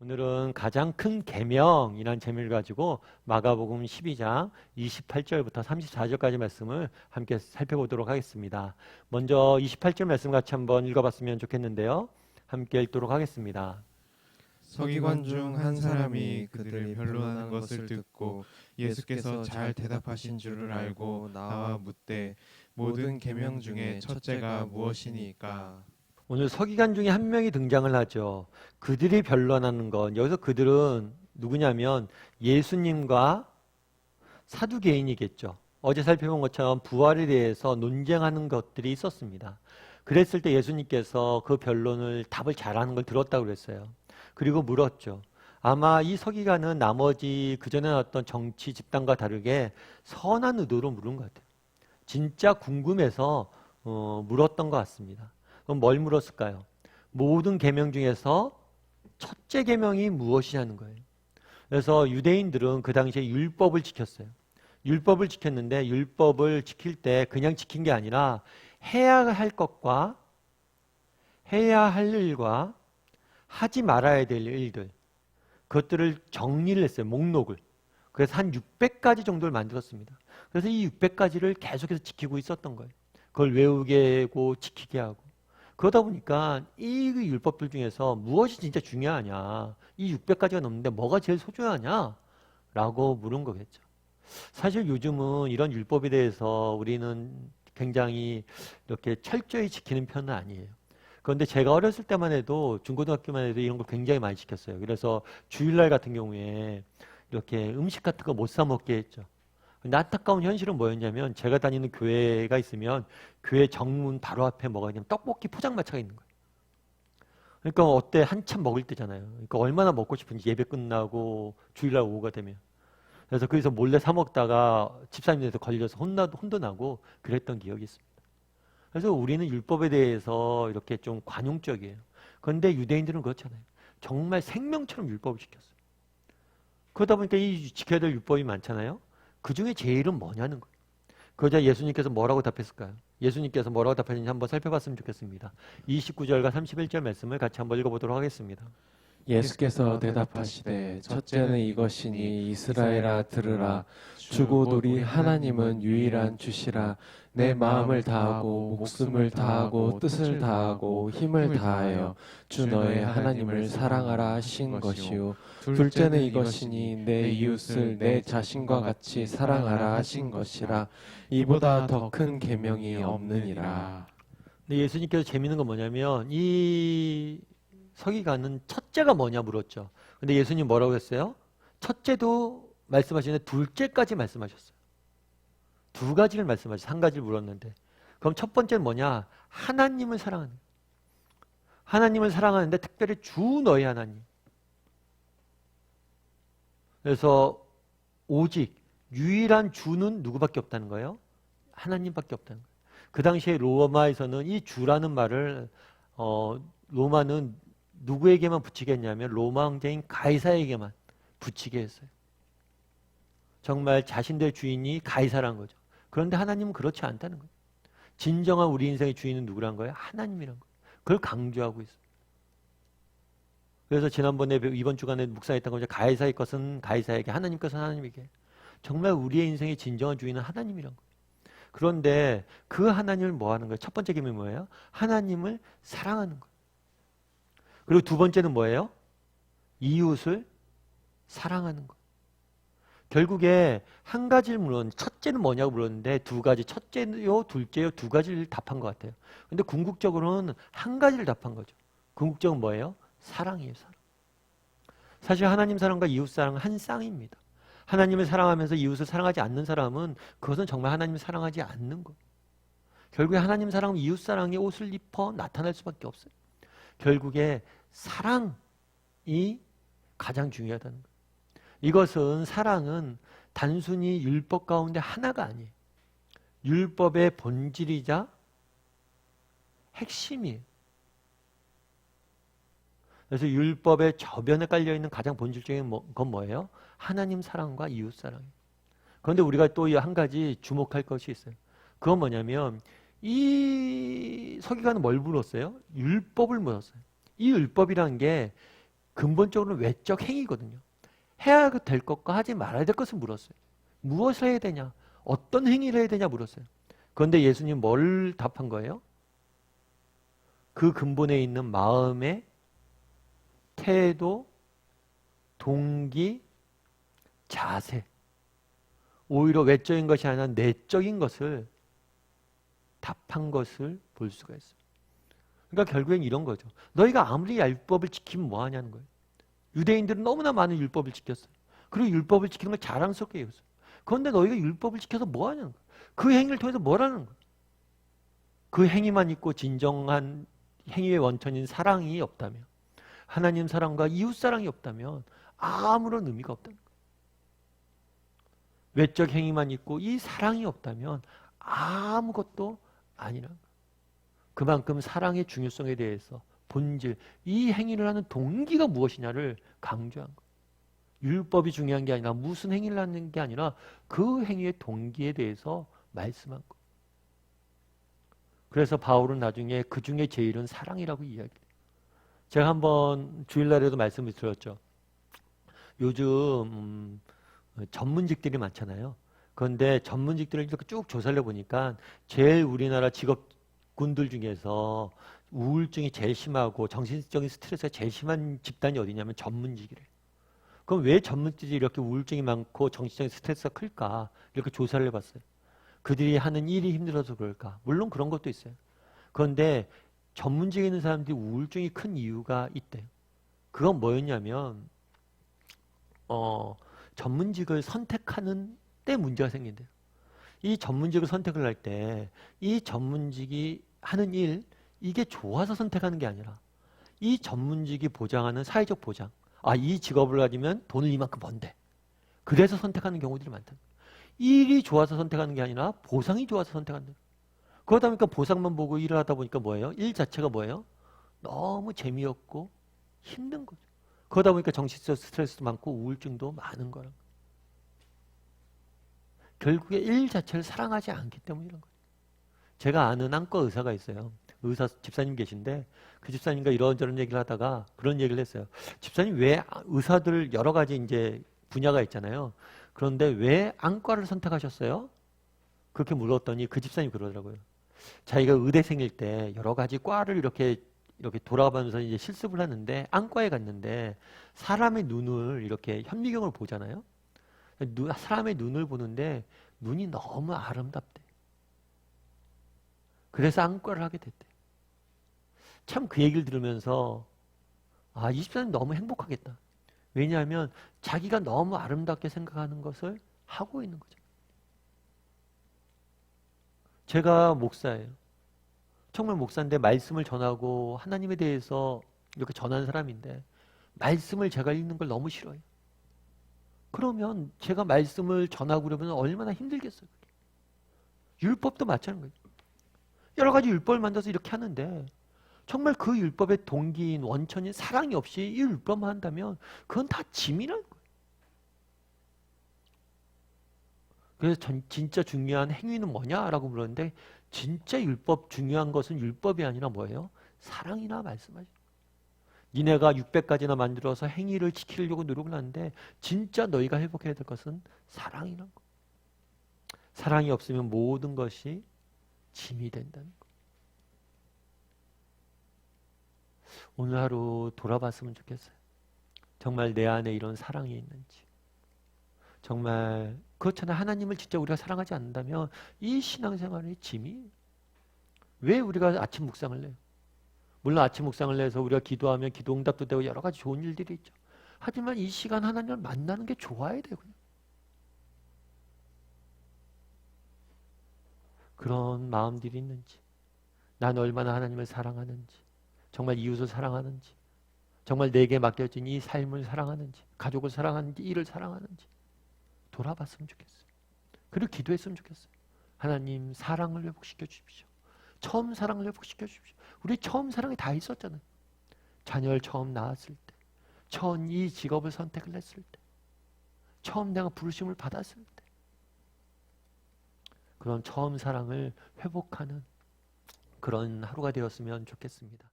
오늘은 가장 큰 계명이라는 제목을 가지고 마가복음 12장 28절부터 34절까지 말씀을 함께 살펴보도록 하겠습니다. 먼저 28절 말씀 같이 한번 읽어봤으면 좋겠는데요. 함께 읽도록 하겠습니다. 서기관 중 한 사람이 그들이 변론하는 것을 듣고 예수께서 잘 대답하신 줄을 알고 나와 묻되 모든 계명 중에 첫째가 무엇이니까? 오늘 서기관 중에 한 명이 등장을 하죠. 그들이 변론하는 건, 여기서 그들은 누구냐면 예수님과 사두개인이겠죠. 어제 살펴본 것처럼 부활에 대해서 논쟁하는 것들이 있었습니다. 그랬을 때 예수님께서 그 변론을 답을 잘하는 걸 들었다고 그랬어요. 그리고 물었죠. 아마 이 서기관은 나머지 그전에 나왔던 정치 집단과 다르게 선한 의도로 물은 것 같아요. 진짜 궁금해서 물었던 것 같습니다. 그럼 뭘 물었을까요? 모든 계명 중에서 첫째 계명이 무엇이냐는 거예요. 그래서 유대인들은 그 당시에 율법을 지켰어요. 율법을 지켰는데 율법을 지킬 때 그냥 지킨 게 아니라 해야 할 것과 해야 할 일과 하지 말아야 될 일들, 그것들을 정리를 했어요. 목록을. 그래서 한 600가지 정도를 만들었습니다. 그래서 이 600가지를 계속해서 지키고 있었던 거예요. 그걸 외우게 하고 지키게 하고. 그러다 보니까 이 율법들 중에서 무엇이 진짜 중요하냐, 이 600가지가 넘는데 뭐가 제일 소중하냐 라고 물은 거겠죠. 사실 요즘은 이런 율법에 대해서 우리는 굉장히 이렇게 철저히 지키는 편은 아니에요. 그런데 제가 어렸을 때만 해도, 중고등학교만 해도 이런 걸 굉장히 많이 지켰어요. 그래서 주일날 같은 경우에 이렇게 음식 같은 거 못 사 먹게 했죠. 근데 안타까운 현실은 뭐였냐면, 제가 다니는 교회가 있으면 교회 정문 바로 앞에 뭐가 있냐면 떡볶이 포장마차가 있는 거예요. 그러니까 어때, 한참 먹을 때잖아요. 그러니까 얼마나 먹고 싶은지, 예배 끝나고 주일날 오후가 되면. 그래서 거기서 몰래 사 먹다가 집사님한테 걸려서 혼도 나고 그랬던 기억이 있습니다. 그래서 우리는 율법에 대해서 이렇게 좀 관용적이에요. 그런데 유대인들은 그렇잖아요. 정말 생명처럼 율법을 지켰어요. 그러다 보니까 이 지켜야 될 율법이 많잖아요. 그 중에 제일은 뭐냐는 거예요. 그러자 예수님께서 뭐라고 답했을까요? 예수님께서 뭐라고 답하셨는지 한번 살펴봤으면 좋겠습니다. 29절과 31절 말씀을 같이 한번 읽어보도록 하겠습니다. 예수께서 대답하시되 첫째는 이것이니 이스라엘아 들으라. 주고 우리 하나님은 유일한 주시라. 내 마음을 다하고 목숨을 다하고 뜻을 다하고 힘을 다하여 주 너의 하나님을 사랑하라 하신 것이요. 둘째는 이것이니 내 이웃을 내 자신과 같이 사랑하라 하신 것이라. 이보다 더 큰 계명이 없느니라. 근데 예수님께서 재밌는 건 뭐냐면, 이 서기관은 첫째가 뭐냐 물었죠. 근데 예수님 뭐라고 했어요? 첫째도 말씀하시는데 둘째까지 말씀하셨어요. 두 가지를 말씀하셨어요. 한 가지를 물었는데. 그럼 첫 번째는 뭐냐? 하나님을 사랑하는 거예요. 하나님을 사랑하는데 특별히 주 너희 하나님. 그래서 오직 유일한 주는 누구밖에 없다는 거예요? 하나님밖에 없다는 거예요. 그 당시에 로마에서는 이 주라는 말을 로마는 누구에게만 붙이게 했냐면 로마 황제인 가이사에게만 붙이게 했어요. 정말 자신들 주인이 가이사란 거죠. 그런데 하나님은 그렇지 않다는 거예요. 진정한 우리 인생의 주인은 누구란 거예요? 하나님이란 거예요. 그걸 강조하고 있어요. 그래서 지난번에 이번 주간에 묵상했던 거죠. 가이사의 것은 가이사에게, 하나님 것은 하나님에게. 정말 우리의 인생의 진정한 주인은 하나님이란 거예요. 그런데 그 하나님을 뭐 하는 거예요? 첫 번째 계명이 뭐예요? 하나님을 사랑하는 거예요. 그리고 두 번째는 뭐예요? 이웃을 사랑하는 거예요. 결국에 한 가지를 첫째는 뭐냐고 물었는데 두 가지, 첫째요, 둘째요, 두 가지를 답한 것 같아요. 근데 궁극적으로는 한 가지를 답한 거죠. 궁극적은 뭐예요? 사랑이에요, 사랑. 사실 하나님 사랑과 이웃 사랑은 한 쌍입니다. 하나님을 사랑하면서 이웃을 사랑하지 않는 사람은 그것은 정말 하나님을 사랑하지 않는 거예요. 결국에 하나님 사랑은 이웃 사랑의 옷을 입어 나타날 수밖에 없어요. 결국에 사랑이 가장 중요하다는 거예요. 이것은, 사랑은 단순히 율법 가운데 하나가 아니에요. 율법의 본질이자 핵심이에요. 그래서 율법의 저변에 깔려있는 가장 본질적인 건 뭐예요? 하나님 사랑과 이웃 사랑이에요. 그런데 우리가 또 한 가지 주목할 것이 있어요. 그건 뭐냐면, 이 서기관은 뭘 물었어요? 율법을 물었어요. 이 율법이란 게 근본적으로는 외적 행위거든요. 해야 될 것과 하지 말아야 될 것을 물었어요. 무엇을 해야 되냐? 어떤 행위를 해야 되냐 물었어요. 그런데 예수님 뭘 답한 거예요? 그 근본에 있는 마음의 태도, 동기, 자세. 오히려 외적인 것이 아니라 내적인 것을 답한 것을 볼 수가 있어요. 그러니까 결국엔 이런 거죠. 너희가 아무리 율법을 지키면 뭐 하냐는 거예요. 유대인들은 너무나 많은 율법을 지켰어요. 그리고 율법을 지키는 걸 자랑스럽게 여겼어요. 그런데 너희가 율법을 지켜서 뭐 하냐는 거예요. 그 행위를 통해서 뭘 하는 거예요. 그 행위만 있고 진정한 행위의 원천인 사랑이 없다면, 하나님 사랑과 이웃 사랑이 없다면 아무런 의미가 없다는 거예요. 외적 행위만 있고 이 사랑이 없다면 아무것도 아니라는 거예요. 그만큼 사랑의 중요성에 대해서 본질, 이 행위를 하는 동기가 무엇이냐를 강조한 거예요. 율법이 중요한 게 아니라 무슨 행위를 하는 게 아니라 그 행위의 동기에 대해서 말씀한 거예요. 그래서 바울은 나중에 그 중에 제일은 사랑이라고 이야기해요. 제가 한번 주일날에도 말씀을 드렸죠. 요즘 전문직들이 많잖아요. 그런데 전문직들을 이렇게 쭉 조사를 해보니까 제일 우리나라 직업군들 중에서 우울증이 제일 심하고 정신적인 스트레스가 제일 심한 집단이 어디냐면 전문직이래요. 그럼 왜 전문직이 이렇게 우울증이 많고 정신적인 스트레스가 클까? 이렇게 조사를 해봤어요. 그들이 하는 일이 힘들어서 그럴까? 물론 그런 것도 있어요. 그런데 전문직에 있는 사람들이 우울증이 큰 이유가 있대요. 그건 뭐였냐면 전문직을 선택하는 때 문제가 생긴대요. 이 전문직을 선택을 할 때 이 전문직이 하는 일, 이게 좋아서 선택하는 게 아니라 이 전문직이 보장하는 사회적 보장, 이 직업을 가지면 돈을 이만큼 번대. 그래서 선택하는 경우들이 많다. 일이 좋아서 선택하는 게 아니라 보상이 좋아서 선택한다. 그러다 보니까 보상만 보고 일을 하다 보니까 뭐예요? 일 자체가 뭐예요? 너무 재미없고 힘든 거죠. 그러다 보니까 정신적 스트레스도 많고 우울증도 많은 거라. 결국에 일 자체를 사랑하지 않기 때문이란 거예요. 제가 아는 안과 의사가 있어요. 의사 집사님 계신데 그 집사님과 이런저런 얘기를 하다가 그런 얘기를 했어요. 집사님 왜 의사들 여러 가지 이제 분야가 있잖아요. 그런데 왜 안과를 선택하셨어요? 그렇게 물었더니 그 집사님이 그러더라고요. 자기가 의대생일 때 여러 가지 과를 이렇게 돌아가면서 이제 실습을 하는데 안과에 갔는데 사람의 눈을 이렇게 현미경을 보잖아요. 사람의 눈을 보는데 눈이 너무 아름답대. 그래서 안과를 하게 됐대. 참 그 얘기를 들으면서 이 집사님 너무 행복하겠다. 왜냐하면 자기가 너무 아름답게 생각하는 것을 하고 있는 거죠. 제가 목사예요. 정말 목사인데 말씀을 전하고 하나님에 대해서 이렇게 전하는 사람인데 말씀을 제가 읽는 걸 너무 싫어요. 그러면 제가 말씀을 전하고 그러면 얼마나 힘들겠어요. 그게. 율법도 마찬가지예요. 여러 가지 율법을 만들어서 이렇게 하는데 정말 그 율법의 동기인 원천인 사랑이 없이 이 율법만 한다면 그건 다 짐이라는 거예요. 그래서 진짜 중요한 행위는 뭐냐라고 물었는데 진짜 율법 중요한 것은 율법이 아니라 뭐예요? 사랑이나 말씀하시는 거예요. 니네가 600가지나 만들어서 행위를 지키려고 노력을 하는데 진짜 너희가 회복해야 될 것은 사랑이라는 거예요. 사랑이 없으면 모든 것이 짐이 된다는 거예요. 오늘 하루 돌아봤으면 좋겠어요. 정말 내 안에 이런 사랑이 있는지. 정말 그렇잖아요. 하나님을 진짜 우리가 사랑하지 않는다면 이 신앙생활의 짐이 왜 우리가 아침 묵상을 해요? 물론 아침 묵상을 해서 우리가 기도하면 기도 응답도 되고 여러 가지 좋은 일들이 있죠. 하지만 이 시간 하나님을 만나는 게 좋아야 돼요. 그냥. 그런 마음들이 있는지, 난 얼마나 하나님을 사랑하는지, 정말 이웃을 사랑하는지, 정말 내게 맡겨진 이 삶을 사랑하는지, 가족을 사랑하는지, 일을 사랑하는지 돌아봤으면 좋겠어요. 그리고 기도했으면 좋겠어요. 하나님 사랑을 회복시켜 주십시오. 처음 사랑을 회복시켜 주십시오. 우리 처음 사랑이 다 있었잖아요. 자녀를 처음 낳았을 때, 처음 이 직업을 선택을 했을 때, 처음 내가 부르심을 받았을 때, 그런 처음 사랑을 회복하는 그런 하루가 되었으면 좋겠습니다.